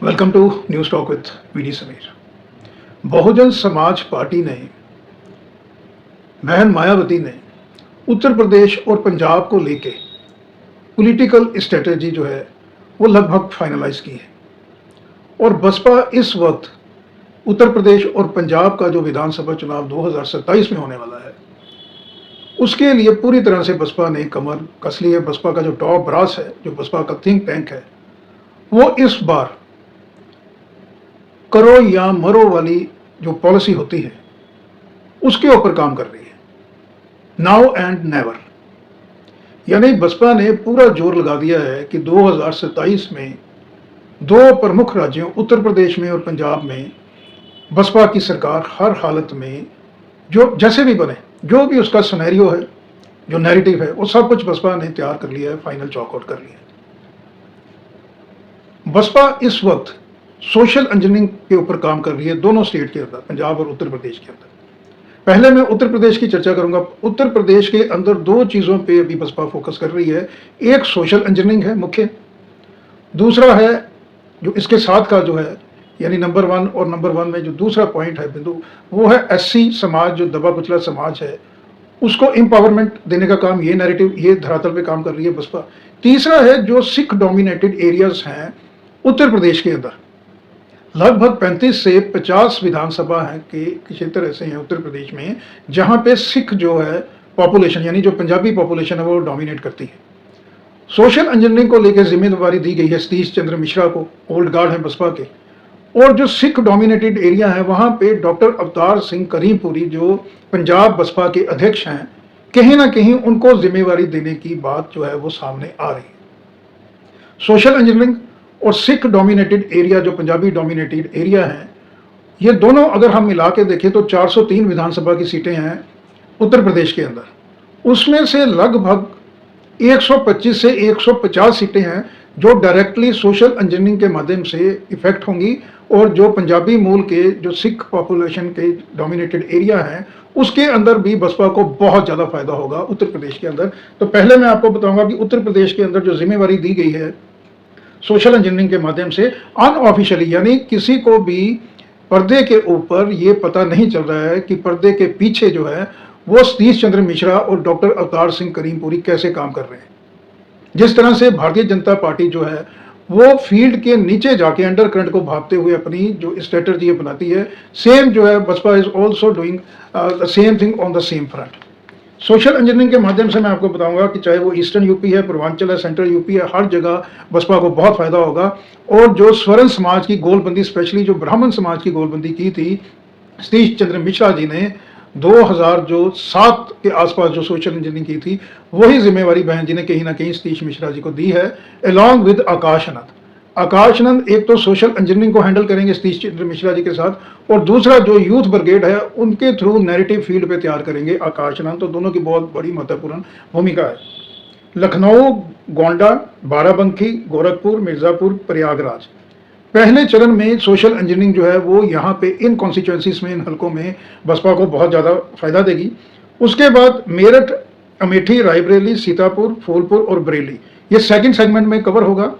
Welcome to news talk with VD Sameer. Bahujan Samaj Party ने, बहन मायावती ने उत्तर प्रदेश और पंजाब को लेके पॉलिटिकल स्ट्रेटजी जो है वो लगभग फाइनलाइज की है और बसपा इस वक्त उत्तर प्रदेश और पंजाब का जो विधानसभा चुनाव 2027 में होने वाला है उसके लिए पूरी तरह से बसपा ने कमर कस ली है। बसपा का जो टॉप ब्रास है, जो बसपा का थिंक टैंक है, वो इस बार करो या मरो वाली जो पॉलिसी होती है उसके ऊपर काम कर रही है, नाउ एंड नेवर। यानी बसपा ने पूरा जोर लगा दिया है कि 2027 में दो प्रमुख राज्यों उत्तर प्रदेश में और पंजाब में बसपा की सरकार हर हालत में जो जैसे भी बने, जो भी उसका सिनेरियो है, जो नैरेटिव है, वो सब कुछ बसपा ने तैयार कर लिया है, फाइनल चॉकआउट कर लिया है। बसपा इस वक्त सोशल इंजीनियरिंग के ऊपर काम कर रही है दोनों स्टेट के अंदर, पंजाब और उत्तर प्रदेश के अंदर। पहले मैं उत्तर प्रदेश की चर्चा करूंगा। उत्तर प्रदेश के अंदर दो चीज़ों पे अभी बसपा फोकस कर रही है। एक सोशल इंजीनियरिंग है मुख्य, दूसरा है जो इसके साथ का जो है यानी नंबर 1 और नंबर 1 में जो दूसरा पॉइंट है बिंदु, वो है एससी समाज, जो दबा कुचला समाज है, उसको एम्पावरमेंट देने का काम, ये नैरेटिव, ये धरातल पे काम कर रही है बसपा। तीसरा है जो सिख डोमिनेटेड एरियाज हैं उत्तर प्रदेश के अंदर, लगभग 35 से 50 विधानसभा है के क्षेत्र ऐसे हैं उत्तर प्रदेश में जहां पे सिख जो है पॉपुलेशन, यानी जो पंजाबी पॉपुलेशन है, वो डोमिनेट करती है। सोशल इंजीनियरिंग को लेकर जिम्मेदारी दी गई है सतीश चंद्र मिश्रा को, ओल्ड गार्ड है बसपा के। और जो सिख डोमिनेटेड एरिया है वहां पे डॉक्टर अवतार सिंह करीमपुरी, जो पंजाब बसपा के अध्यक्ष हैं, कहीं ना कहीं उनको जिम्मेदारी देने की बात जो है वो सामने आ रही है। सोशल इंजीनियरिंग और सिख डोमिनेटेड एरिया, जो पंजाबी डोमिनेटेड एरिया है, ये दोनों अगर हम मिला के देखें तो 403 विधानसभा की सीटें हैं उत्तर प्रदेश के अंदर। उसमें से लगभग 125 से 150 सीटें हैं जो डायरेक्टली सोशल इंजीनियरिंग के माध्यम से इफेक्ट होंगी, और जो पंजाबी मूल के जो सिख पॉपुलेशन के डोमिनेटेड एरिया हैं उसके अंदर भी बसपा को बहुत ज़्यादा फायदा होगा उत्तर प्रदेश के अंदर। तो पहले मैं आपको बताऊंगा कि उत्तर प्रदेश के अंदर जो जिम्मेदारी दी गई है सोशल इंजीनियरिंग के माध्यम से अनऑफिशियली, यानी किसी को भी पर्दे के ऊपर ये पता नहीं चल रहा है कि पर्दे के पीछे जो है वो सतीश चंद्र मिश्रा और डॉक्टर अवतार सिंह करीमपुरी कैसे काम कर रहे हैं। जिस तरह से भारतीय जनता पार्टी जो है वो फील्ड के नीचे जाके अंडर करंट को भापते हुए अपनी जो स्ट्रेटजी अपनाती है, सेम जो है Basapa is also doing the same thing on the same front. Social engineering के माध्यम से मैं आपको बताऊंगा कि चाहे वो ईस्टर्न यूपी है, पूर्वांचल है, सेंट्रल यूपी है, हर जगह बसपा को बहुत फायदा होगा। और जो स्वर्ण समाज की गोलबंदी, स्पेशली जो ब्राह्मण समाज की गोलबंदी की थी सतीश चंद्र मिश्रा जी ने 2007 के आसपास जो सोशल इंजीनियरिंग की थी, वही जिम्मेवारी बहन जी ने कहीं ना कहीं सतीश मिश्रा जी को दी है, अलॉन्ग विद आकाश आनंद। आकाश आनंद एक तो सोशल इंजीनियरिंग को हैंडल करेंगे सतीश चंद्र मिश्रा जी के साथ, और दूसरा जो यूथ ब्रिगेड है उनके थ्रू नैरेटिव फील्ड पे तैयार करेंगे आकाश आनंद। तो दोनों की बहुत बड़ी महत्वपूर्ण भूमिका है। लखनऊ, गोंडा, बाराबंकी, गोरखपुर, मिर्जापुर, प्रयागराज, पहले चरण में सोशल इंजीनियरिंग जो है वो यहाँ पे इन कॉन्स्टिट्यूएंसीज में, इन हलकों में बसपा को बहुत ज़्यादा फायदा देगी। उसके बाद मेरठ, अमेठी, रायबरेली, सीतापुर, फूलपुर और बरेली, ये सेकंड सेगमेंट में कवर होगा।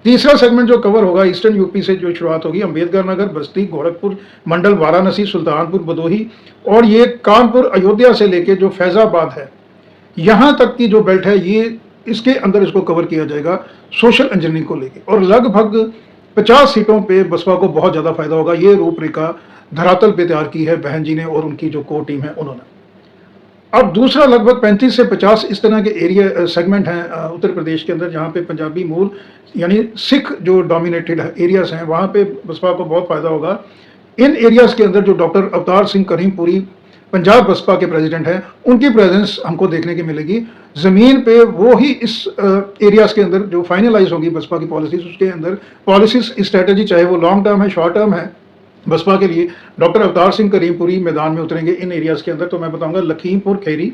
तीसरा सेगमेंट जो कवर होगा ईस्टर्न यूपी से जो शुरुआत होगी, अम्बेडकर नगर, बस्ती, गोरखपुर मंडल, वाराणसी, सुल्तानपुर, भदोही, और ये कानपुर, अयोध्या से लेके जो फैजाबाद है यहाँ तक की जो बेल्ट है, ये इसके अंदर इसको कवर किया जाएगा सोशल इंजीनियरिंग को लेके। और लगभग 50 सीटों पे बसपा को बहुत ज़्यादा फायदा होगा। ये रूपरेखा धरातल पे तैयार की है बहन जी ने और उनकी जो कोर टीम है उन्होंने। अब दूसरा लगभग 35 से 50 इस तरह के एरिया सेगमेंट हैं उत्तर प्रदेश के अंदर जहाँ पे पंजाबी मूल यानी सिख जो डोमिनेटेड एरियाज हैं वहाँ पे बसपा को बहुत फायदा होगा। इन एरियाज के अंदर जो डॉक्टर अवतार सिंह करीमपुरी पंजाब बसपा के प्रेसिडेंट हैं, उनकी प्रेजेंस हमको देखने की मिलेगी ज़मीन पे। वो ही इस एरियाज के अंदर जो फाइनलाइज होगी बसपा की पॉलिसीज, उसके अंदर पॉलिसीज स्ट्रेटजी चाहे वो लॉन्ग टर्म है, शॉर्ट टर्म है, बसपा के लिए डॉक्टर अवतार सिंह करीमपुरी मैदान में उतरेंगे इन एरियाज के अंदर। तो मैं बताऊंगा लखीमपुर खीरी,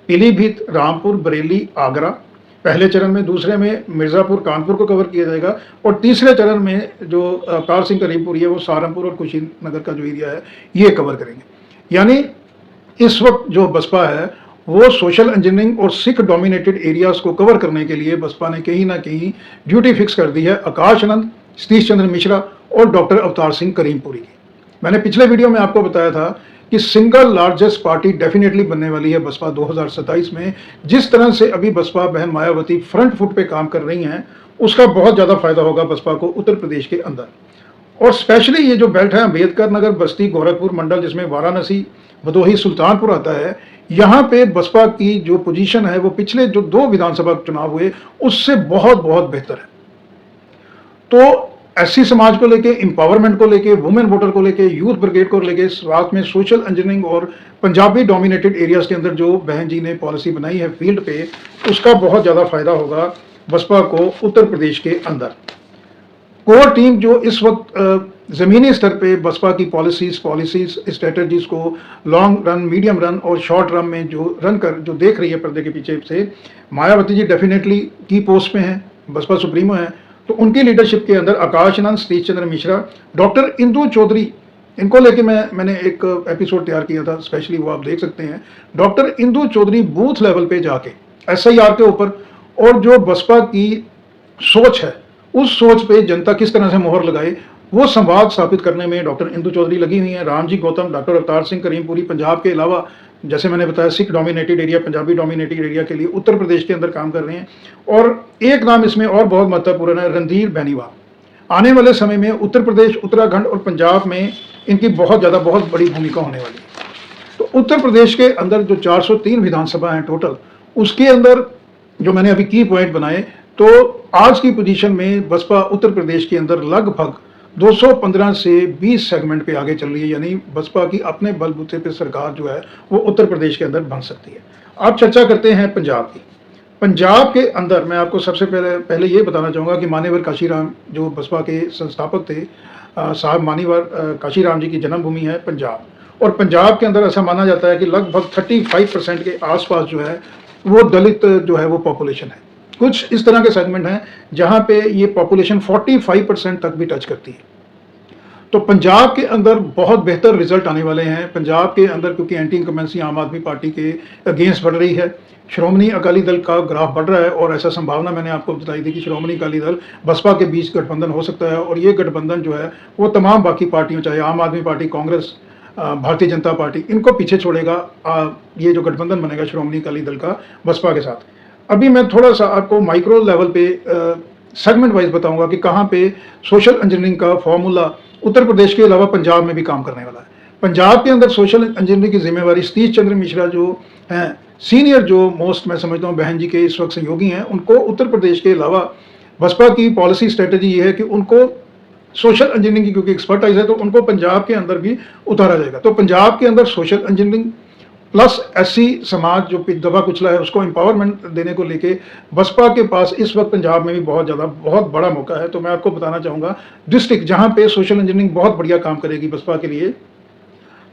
पीलीभीत, रामपुर, बरेली, आगरा पहले चरण में, दूसरे में मिर्ज़ापुर, कानपुर को कवर किया जाएगा, और तीसरे चरण में जो अवतार सिंह करीमपुरी है वो सहारनपुर और कुशीनगर का जो एरिया है ये कवर करेंगे। यानी इस वक्त जो बसपा है वो सोशल इंजीनियरिंग और सिख डोमिनेटेड एरियाज को कवर करने के लिए बसपा ने कहीं ना कहीं ड्यूटी फिक्स कर दी है आकाश आनंद सतीश चंद्र मिश्रा और डॉक्टर अवतार सिंह करीमपुरी की। मैंने पिछले वीडियो में आपको बताया था कि सिंगल लार्जेस्ट पार्टी डेफिनेटली बनने वाली है बसपा 2027 में। जिस तरह से अभी बसपा बहन मायावती फ्रंट फुट पे काम कर रही हैं, उसका बहुत ज़्यादा फायदा होगा बसपा को उत्तर प्रदेश के अंदर। और स्पेशली ये जो बेल्ट है अम्बेडकर नगर, बस्ती, गोरखपुर मंडल, जिसमें वाराणसी, भदोही, सुल्तानपुर आता है, यहाँ पे बसपा की जो पोजीशन है वो पिछले जो 2 विधानसभा चुनाव हुए उससे बहुत बहुत बेहतर है। तो एससी समाज को लेके, एम्पावरमेंट को लेके, वुमेन वोटर को लेके, यूथ ब्रिगेड को लेके, साथ में सोशल इंजीनियरिंग और पंजाबी डोमिनेटेड एरियाज के अंदर जो बहन जी ने पॉलिसी बनाई है फील्ड पे, उसका बहुत ज़्यादा फायदा होगा बसपा को उत्तर प्रदेश के अंदर। कोर टीम जो इस वक्त ज़मीनी स्तर पे बसपा की पॉलिसीज स्ट्रेटजीज को लॉन्ग रन, मीडियम रन और शॉर्ट रन में जो देख रही है पर्दे के पीछे से, मायावती जी डेफिनेटली की पोस्ट में हैं, बसपा सुप्रीमो हैं। तो उनकी लीडरशिप के अंदर आकाश आनंद, सतीश चंद्र मिश्रा, डॉक्टर इंदू चौधरी, इनको लेके मैंने एक एपिसोड तैयार किया था स्पेशली, वो आप देख सकते हैं। Doctor Indu Chaudhary booth level पे जाके SIR के ऊपर और जो बसपा की सोच है उस सोच पे जनता किस तरह से मोहर लगाए, वो संवाद स्थापित करने में डॉक्टर इंदू चौधरी लगी हुई हैं। रामजी गौतम, डॉक्टर अवतार सिंह करीमपुरी पंजाब के अलावा, जैसे मैंने बताया, Sikh dominated area, Punjabi dominated area के लिए उत्तर प्रदेश के अंदर काम कर रहे हैं। और एक नाम इसमें और बहुत महत्वपूर्ण है, रणधीर बेनीवाल। आने वाले समय में उत्तर प्रदेश, उत्तराखंड और पंजाब में इनकी बहुत बड़ी भूमिका होने वाली है। तो उत्तर प्रदेश के अंदर जो 403 विधानसभा हैं टोटल, उसके अंदर जो मैंने अभी की पॉइंट बनाए, तो आज की पोजीशन में बसपा उत्तर प्रदेश के अंदर लगभग 215 से 20 सेगमेंट पे आगे चल रही है। यानी बसपा की अपने बलबूते पे सरकार जो है वो उत्तर प्रदेश के अंदर बन सकती है। आप चर्चा करते हैं पंजाब की। पंजाब के अंदर मैं आपको सबसे पहले ये बताना चाहूँगा कि मान्यवर काशीराम जो बसपा के संस्थापक थे, साहब मान्यवर काशीराम जी की जन्मभूमि है पंजाब। और पंजाब के अंदर ऐसा माना जाता है कि लगभग 35% के आसपास जो है वो दलित जो है वो पॉपुलेशन है। कुछ इस तरह के सेगमेंट हैं जहां पे ये पॉपुलेशन 45% तक भी टच करती है। तो पंजाब के अंदर बहुत बेहतर रिजल्ट आने वाले हैं। पंजाब के अंदर क्योंकि एंटी इनकम्बेंसी आम आदमी पार्टी के अगेंस्ट बढ़ रही है, श्रोमणी अकाली दल का ग्राफ बढ़ रहा है और ऐसा संभावना मैंने आपको बताई थी कि श्रोमणी अकाली दल बसपा के बीच गठबंधन हो सकता है। और ये गठबंधन जो है वो तमाम बाकी पार्टियों, चाहे आम आदमी पार्टी, कांग्रेस, भारतीय जनता पार्टी, इनको पीछे छोड़ेगा। ये जो गठबंधन बनेगा श्रोमणी अकाली दल का बसपा के साथ। अभी मैं थोड़ा सा आपको माइक्रो लेवल पे सेगमेंट वाइज बताऊंगा कि कहाँ पे सोशल इंजीनियरिंग का फॉर्मूला उत्तर प्रदेश के अलावा पंजाब में भी काम करने वाला है। पंजाब के अंदर सोशल इंजीनियरिंग की जिम्मेवारी सतीश चंद्र मिश्रा जो हैं, सीनियर जो मोस्ट मैं समझता हूँ बहन जी के इस वक्त सहयोगी हैं, उनको उत्तर प्रदेश के अलावा बसपा की पॉलिसी स्ट्रेटजी ये है कि उनको सोशल इंजीनियरिंग की क्योंकि एक्सपर्टाइज है, तो उनको पंजाब के अंदर भी उतारा जाएगा। तो पंजाब के अंदर सोशल इंजीनियरिंग प्लस SC समाज जो दबा कुचला है उसको एम्पावरमेंट देने को लेके बसपा के पास इस वक्त पंजाब में भी बहुत बड़ा मौका है। तो मैं आपको बताना चाहूँगा डिस्ट्रिक्ट जहाँ पे सोशल इंजीनियरिंग बहुत बढ़िया काम करेगी बसपा के लिए,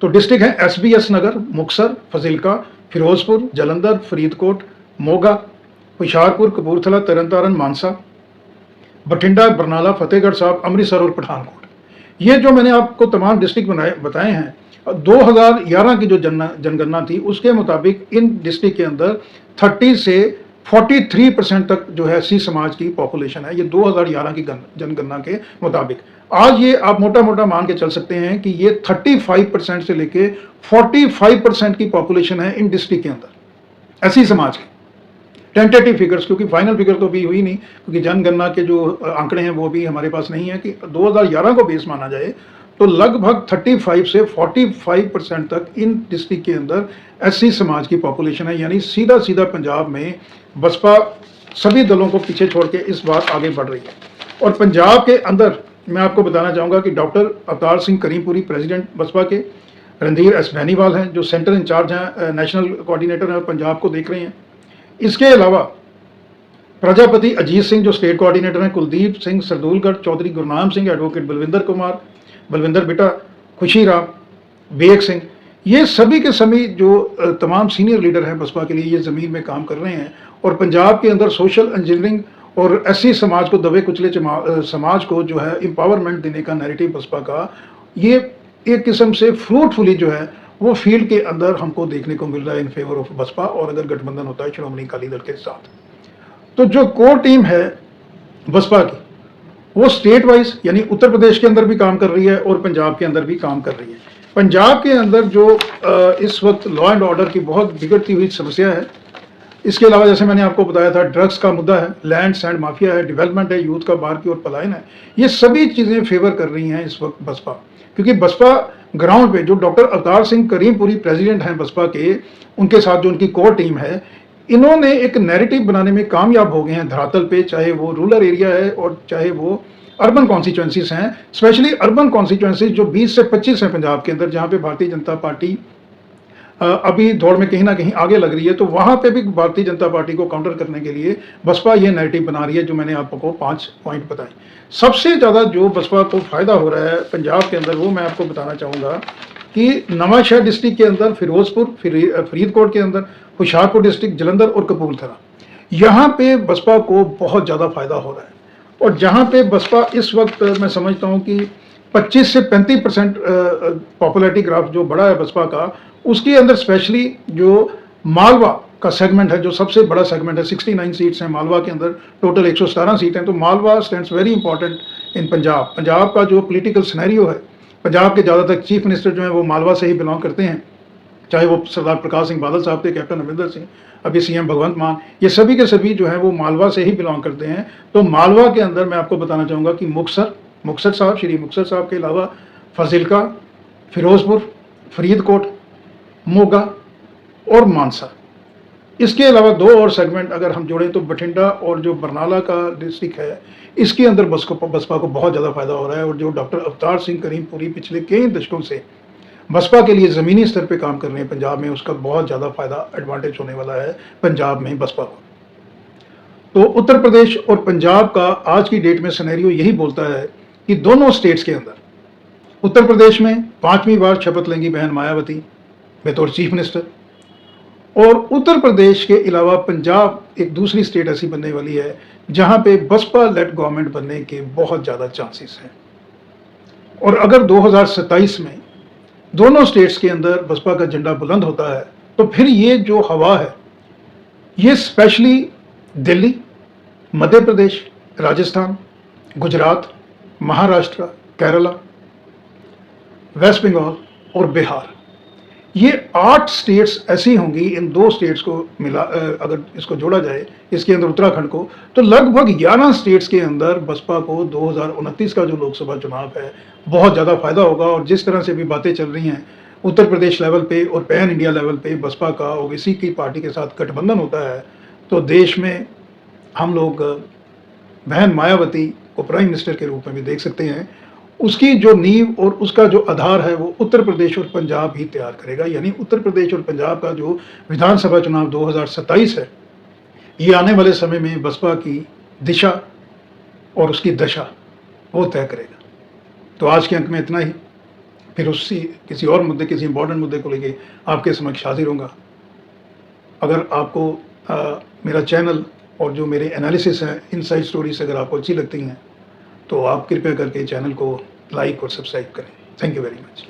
तो डिस्ट्रिक्ट है SBS नगर, मुक्तसर, फजीलका, फिरोजपुर, जलंधर, फरीदकोट, मोगा, हुशियारपुर, कपूरथला, तरनतारन, मानसा, बठिंडा, बरनाला, फतेहगढ़ साहब, अमृतसर और पठानकोट। ये जो मैंने आपको तमाम डिस्ट्रिक्ट बताए हैं, 2011 की जो जनगणना थी उसके मुताबिक इन डिस्ट्रिक्ट के अंदर 30 से 43% तक जो है SC समाज की पॉपुलेशन है। ये 2011 की जनगणना के मुताबिक। आज ये आप मोटा मोटा मान के चल सकते हैं कि ये 35% से लेके 45% की पॉपुलेशन है इन डिस्ट्रिक्ट के अंदर SC समाज की। टेंटेटिव फिगर्स, क्योंकि फाइनल फिगर तो अभी हुई नहीं, क्योंकि जनगणना के जो आंकड़े हैं वो भी हमारे पास नहीं है। कि 2011 को बेस माना जाए तो लगभग 35 से 45% तक इन डिस्ट्रिक्ट के अंदर SC समाज की पॉपुलेशन है। यानी सीधा पंजाब में बसपा सभी दलों को पीछे छोड़ के इस बार आगे बढ़ रही है। और पंजाब के अंदर मैं आपको बताना चाहूँगा कि डॉक्टर अवतार सिंह करीमपुरी प्रेसिडेंट बसपा के, रणधीर S बेनीवाल हैं जो सेंटर इंचार्ज हैं, नेशनल कोऑर्डिनेटर हैं, पंजाब को देख रहे हैं। इसके अलावा प्रजापति अजीत सिंह जो स्टेट कोऑर्डिनेटर हैं, कुलदीप सिंह सरदूलगढ़, चौधरी गुरनाम सिंह, एडवोकेट बलविंदर बिटा, खुशीराम, बेग सिंह, ये सभी के सभी जो तमाम सीनियर लीडर हैं बसपा के लिए, ये ज़मीन में काम कर रहे हैं। और पंजाब के अंदर सोशल इंजीनियरिंग और SC समाज को, दबे कुचले समाज को जो है एम्पावरमेंट देने का नैरेटिव बसपा का, ये एक किस्म से फ्रूटफुली जो है वो फील्ड के अंदर हमको देखने को मिल रहा है इन फेवर ऑफ बसपा। और अगर गठबंधन होता है श्रोमणी अकाली दल के साथ, तो जो कोर टीम है बसपा की वो स्टेट वाइज यानी उत्तर प्रदेश के अंदर भी काम कर रही है और पंजाब के अंदर भी काम कर रही है। पंजाब के अंदर जो इस वक्त लॉ एंड ऑर्डर की बहुत बिगड़ती हुई समस्या है, इसके अलावा जैसे मैंने आपको बताया था ड्रग्स का मुद्दा है, लैंड सैंड माफिया है, डेवलपमेंट है, यूथ का बाहर की ओर पलायन है, ये सभी चीज़ें फेवर कर रही हैं इस वक्त बसपा। क्योंकि बसपा ग्राउंड पे जो डॉक्टर अवतार सिंह करीमपुरी प्रेसिडेंट हैं बसपा के, उनके साथ जो उनकी कोर टीम है, इन्होंने एक नैरेटिव बनाने में कामयाब हो गए हैं धरातल पे, चाहे वो रूरल एरिया है और चाहे वो अर्बन कॉन्स्टिट्यूंसीज हैं। स्पेशली अर्बन कॉन्स्टिट्यूंसीज जो 20 से 25 हैं पंजाब के अंदर, जहाँ पे भारतीय जनता पार्टी अभी दौड़ में कहीं ना कहीं आगे लग रही है, तो वहाँ पे भी भारतीय जनता पार्टी को काउंटर करने के लिए बसपा ये नैरेटिव बना रही है जो मैंने आपको 5 पॉइंट बताए। सबसे ज़्यादा जो बसपा को फ़ायदा हो रहा है पंजाब के अंदर वो मैं आपको बताना चाहूँगा कि नवांशहर डिस्ट्रिक्ट के अंदर, फिरोजपुर, फरीदकोट के अंदर, हुशियारपुर डिस्ट्रिक्ट, जलंधर और कपूरथला, यहाँ पे बसपा को बहुत ज़्यादा फायदा हो रहा है। और जहाँ पे बसपा इस वक्त मैं समझता हूँ कि 25 से 35% पॉपुलैरिटी ग्राफ जो बड़ा है बसपा का, उसके अंदर स्पेशली जो मालवा का सेगमेंट है, जो सबसे बड़ा सेगमेंट है, 69 सीट्स हैं मालवा के अंदर, टोटल 117 सीट हैं, तो Malwa stands very important in Punjab. Punjab का जो पॉलिटिकल सिनेरियो है, पंजाब के ज़्यादातर चीफ मिनिस्टर जो हैं वो मालवा से ही बिलोंग करते हैं, चाहे वो सरदार प्रकाश सिंह बादल साहब थे, कैप्टन अमरिंदर सिंह, अभी सीएम भगवंत मान, ये सभी के सभी जो हैं वो मालवा से ही बिलोंग करते हैं। तो मालवा के अंदर मैं आपको बताना चाहूँगा कि मुक्तसर साहब, श्री मुक्तसर साहब के अलावा फाजिलका, फिरोजपुर, फरीदकोट, मोगा और मानसा, इसके अलावा 2 और सेगमेंट अगर हम जोड़ें तो बठिंडा और जो बरनाला का डिस्ट्रिक्ट है, इसके अंदर बसपा को बहुत ज़्यादा फायदा हो रहा है। और जो डॉक्टर अवतार सिंह करीमपुरी पिछले कई दशकों से बसपा के लिए ज़मीनी स्तर पे काम कर रहे हैं पंजाब में, उसका बहुत ज़्यादा फायदा एडवांटेज होने वाला है पंजाब में बसपा को। तो उत्तर प्रदेश और पंजाब का आज की डेट में सिनेरियो यही बोलता है कि दोनों स्टेट्स के अंदर, उत्तर प्रदेश में 5वीं बार शपथ लेंगी बहन मायावती बतौर चीफ मिनिस्टर, और उत्तर प्रदेश के अलावा पंजाब एक दूसरी स्टेट ऐसी बनने वाली है जहां पे बसपा लेड गवर्नमेंट बनने के बहुत ज़्यादा चांसेस हैं। और अगर 2027 में दोनों स्टेट्स के अंदर बसपा का झंडा बुलंद होता है तो फिर ये जो हवा है, ये स्पेशली दिल्ली, मध्य प्रदेश, राजस्थान, गुजरात, महाराष्ट्र, केरला, वेस्ट बंगाल और बिहार, ये 8 स्टेट्स ऐसी होंगी। इन 2 स्टेट्स को मिला अगर इसको जोड़ा जाए, इसके अंदर उत्तराखंड को, तो लगभग 11 स्टेट्स के अंदर बसपा को 2029 का जो लोकसभा चुनाव है बहुत ज़्यादा फायदा होगा। और जिस तरह से भी बातें चल रही हैं उत्तर प्रदेश लेवल पे और पैन इंडिया लेवल पे बसपा का ओवैसी की पार्टी के साथ गठबंधन होता है, तो देश में हम लोग बहन मायावती को प्राइम मिनिस्टर के रूप में भी देख सकते हैं। उसकी जो नींव और उसका जो आधार है वो उत्तर प्रदेश और पंजाब ही तैयार करेगा। यानी उत्तर प्रदेश और पंजाब का जो विधानसभा चुनाव 2027 है, ये आने वाले समय में बसपा की दिशा और उसकी दशा वो तय करेगा। तो आज के अंक में इतना ही, फिर किसी और मुद्दे, किसी इंपॉर्टेंट मुद्दे को लेके आपके समक्ष हाजिर होऊंगा। अगर आपको मेरा चैनल और जो मेरे एनालिसिस हैं, इनसाइड स्टोरीज अगर आपको अच्छी लगती हैं तो आप कृपया करके चैनल को लाइक और सब्सक्राइब करें। Thank you very much.